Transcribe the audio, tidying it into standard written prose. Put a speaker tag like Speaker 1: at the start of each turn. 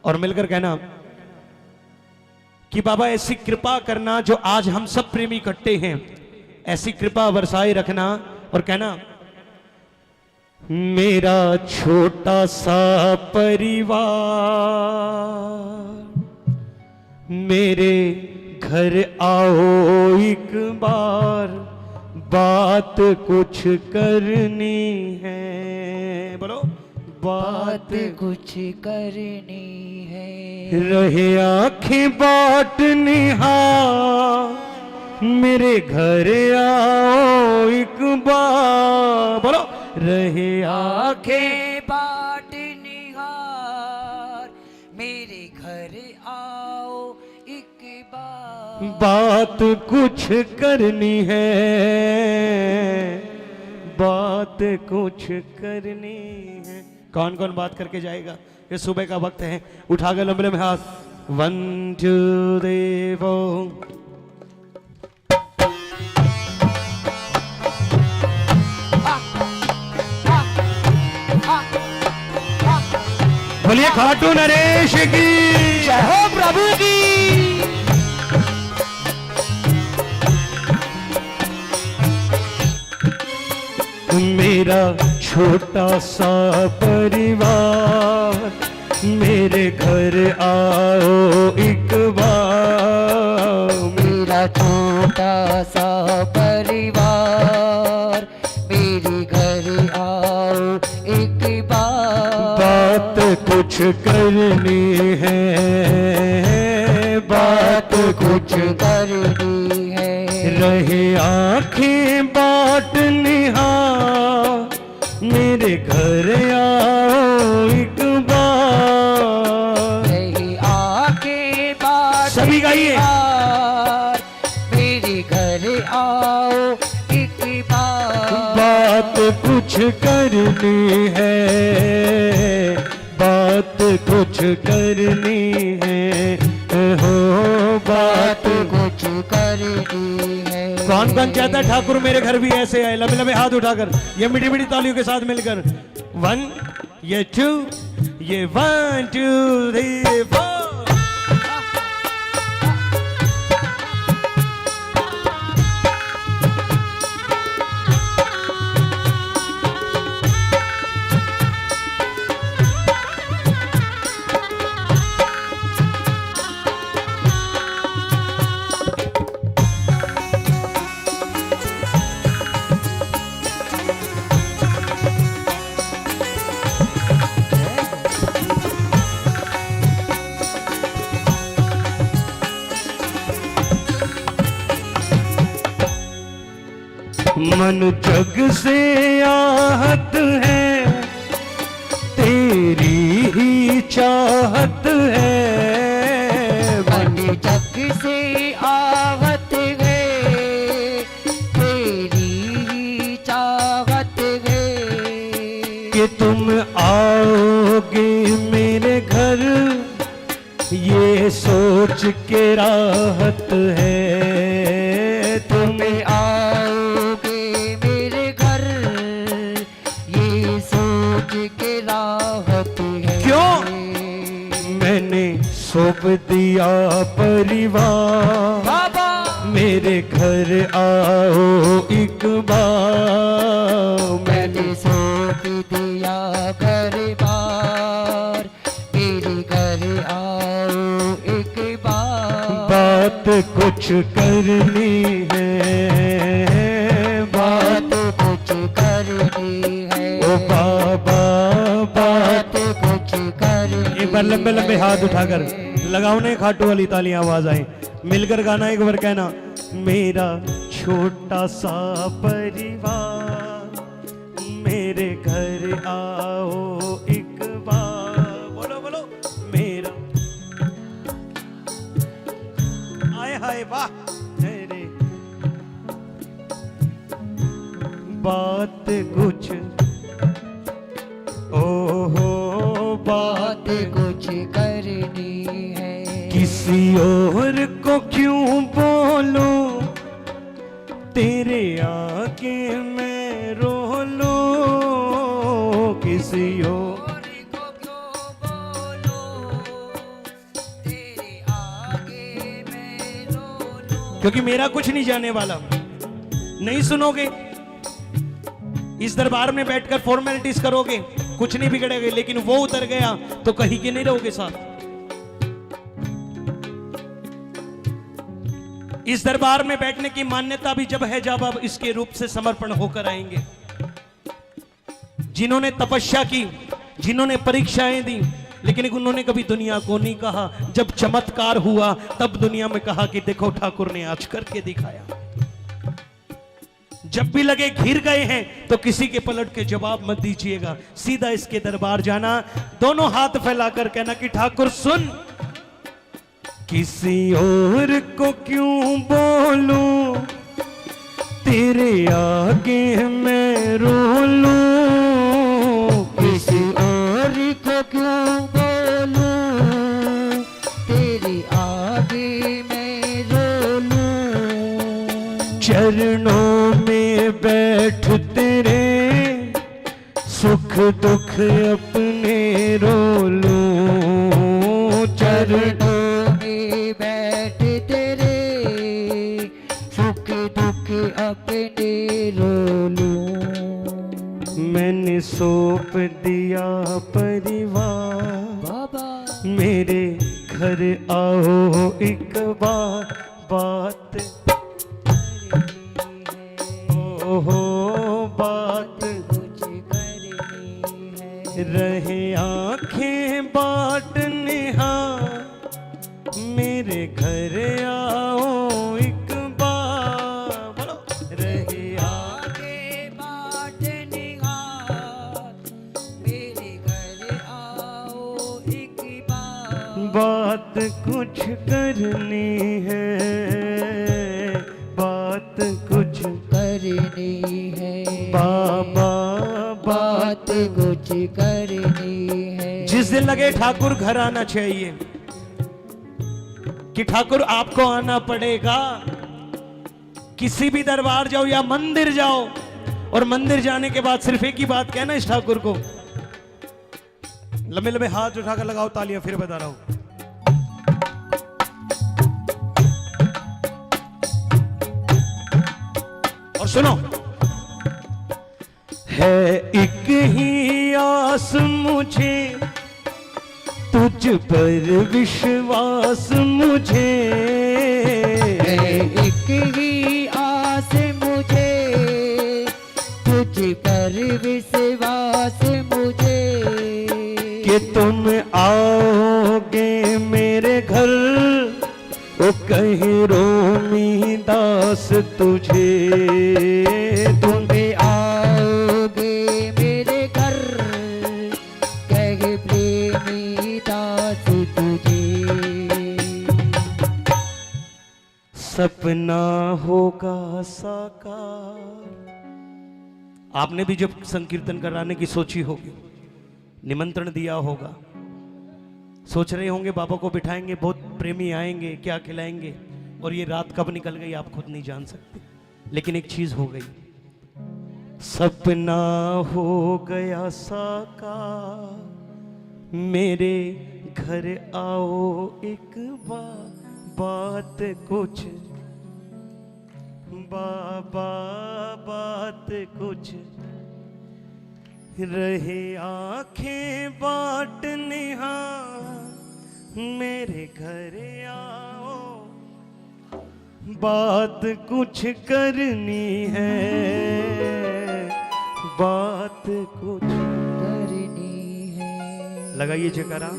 Speaker 1: और मिलकर कहना कि बाबा ऐसी कृपा करना जो आज हम सब प्रेमी इकट्ठे हैं, ऐसी कृपा बरसाए रखना। और कहना मेरा छोटा सा परिवार मेरे घर आओ एक बार, बात कुछ करनी है। बोलो, बात
Speaker 2: कुछ करनी है।
Speaker 1: रहे आंखें बाट निहार, मेरे घर आओ एक बार। बोलो, रहे
Speaker 2: आंखें बाट निहार, मेरे घर आओ एक बार,
Speaker 1: बात कुछ करनी है, बात कुछ करनी है। कौन कौन बात करके जाएगा? ये सुबह का वक्त है। उठाकर लंबे लंबे हाथ, 1 2 3 4। बोलिए खाटू नरेश की
Speaker 2: जय हो, प्रभु की।
Speaker 1: मेरा छोटा सा परिवार, मेरे घर आओ एक बार।
Speaker 2: मेरा छोटा सा परिवार, मेरे घर आओ एक बार,
Speaker 1: बात कुछ करनी है, बात कुछ
Speaker 2: करनी है।
Speaker 1: रहे आंखें बाट निहार, मेरे घर आओ एक बार।
Speaker 2: रही आंखें बाट
Speaker 1: सभी गाइए।
Speaker 2: निहार, मेरे घर आओ एक बार,
Speaker 1: बात कुछ करनी है, बात कुछ करनी है, हो बात
Speaker 2: कुछ करनी है।
Speaker 1: कौन कौन चाहता है ठाकुर मेरे घर भी ऐसे आए? लंबे लंबे हाथ उठाकर, ये मीठी मीठी तालियों के साथ मिलकर 1, ये 2, ये 1 2 3 4। मन जग से आहत है, तेरी ही चाहत है।
Speaker 2: मन जग से आवत है, तेरी ही चाहत है।
Speaker 1: कि तुम आओगे मेरे घर, ये सोच के राहत है। तुम
Speaker 2: आओगे मेरे घर, ये सोच के राहत है।
Speaker 1: क्यों? मैंने सौंप दिया परिवार,
Speaker 2: बाबा
Speaker 1: मेरे घर आओ एक बार।
Speaker 2: मैंने सौंप दिया घर बार, मेरे घर आओ एक बार,
Speaker 1: बात कुछ करनी है, बात
Speaker 2: कुछ करनी है।
Speaker 1: ओ बाबा बात
Speaker 2: कुछ करनी।
Speaker 1: एक बार लंबे लंबे हाथ उठाकर लगाओ ने खाटू वाली तालियां आवाज आए, मिलकर गाना एक बार कहना, मेरा छोटा सा परिवार, मेरे घर आओ एक बार। बोलो बोलो, मेरा आए हाय वाह तेरे, बात कुछ ओहो बात
Speaker 2: कुछ करनी है।
Speaker 1: किसी और को क्यों बोलूं, तेरे आके मैं रो लूं। किसी और
Speaker 2: को क्यों बोलो,
Speaker 1: क्योंकि मेरा कुछ नहीं जाने वाला। नहीं सुनोगे, इस दरबार में बैठकर फॉर्मेलिटीज करोगे, कुछ नहीं बिगड़ेगा। लेकिन वो उतर गया तो कहीं के नहीं रहोगे साथ। इस दरबार में बैठने की मान्यता भी जब है जब आप इसके रूप से समर्पण होकर आएंगे। जिन्होंने तपस्या की, जिन्होंने परीक्षाएं दी, लेकिन उन्होंने कभी दुनिया को नहीं कहा। जब चमत्कार हुआ तब दुनिया में कहा कि देखो ठाकुर ने आज करके दिखाया। जब भी लगे घिर गए हैं तो किसी के पलट के जवाब मत दीजिएगा, सीधा इसके दरबार जाना, दोनों हाथ फैलाकर कहना कि ठाकुर सुन, किसी और को क्यों बोलूं, तेरे आगे मैं रो लूं।
Speaker 2: किसी और को क्यों बोलूं, तेरे आगे मैं रो लूं।
Speaker 1: चरणों में बैठ तेरे, सुख दुख अपने रो लूं।
Speaker 2: चरणों में बैठ तेरे, सुख दुख अपने रो लूं।
Speaker 1: मैंने सौंप दिया परिवार,
Speaker 2: बाबा
Speaker 1: मेरे घर आओ एक बार, बात ओहो बात
Speaker 2: कुछ करनी है।
Speaker 1: रहे आंखें बाटने हाथ, मेरे घर आओ एक बार, बोलो रहे
Speaker 2: आगे बाटने हाथ, मेरे घर आओ एक बार।
Speaker 1: बात कुछ करनी है, बात कुछ
Speaker 2: करनी है
Speaker 1: बाबा,
Speaker 2: बात कुछ करनी है।
Speaker 1: जिस दिन लगे ठाकुर घर आना चाहिए, कि ठाकुर आपको आना पड़ेगा। किसी भी दरबार जाओ या मंदिर जाओ, और मंदिर जाने के बाद सिर्फ एक ही बात कहना इस ठाकुर को, लंबे लंबे हाथ उठाकर लगाओ तालियां, फिर बता रहा हूं। और सुनो, है एक ही आस मुझे, तुझ पर विश्वास मुझे।
Speaker 2: है एक ही आस मुझे, तुझ पर विश्वास मुझे।
Speaker 1: कि तुम आओगे मेरे घर, ओ कहीं रोमी दास तुझे। तुम
Speaker 2: आओगे मेरे घर, कहे प्रेमी दास तुझे।
Speaker 1: सपना होगा साकार। आपने भी जब संकीर्तन कराने की सोची होगी, निमंत्रण दिया होगा, सोच रहे होंगे बाबा को बिठाएंगे, बहुत प्रेमी आएंगे, क्या खिलाएंगे, और ये रात कब निकल गई आप खुद नहीं जान सकते। लेकिन एक चीज हो गई, सपना हो गया साकार, मेरे घर आओ एक बार, बात कुछ बाबा, बात कुछ रहे आंखें बाटने हाथ, मेरे घर आओ, बात कुछ करनी है, बात कुछ
Speaker 2: करनी है।
Speaker 1: लगाइए जयकारा।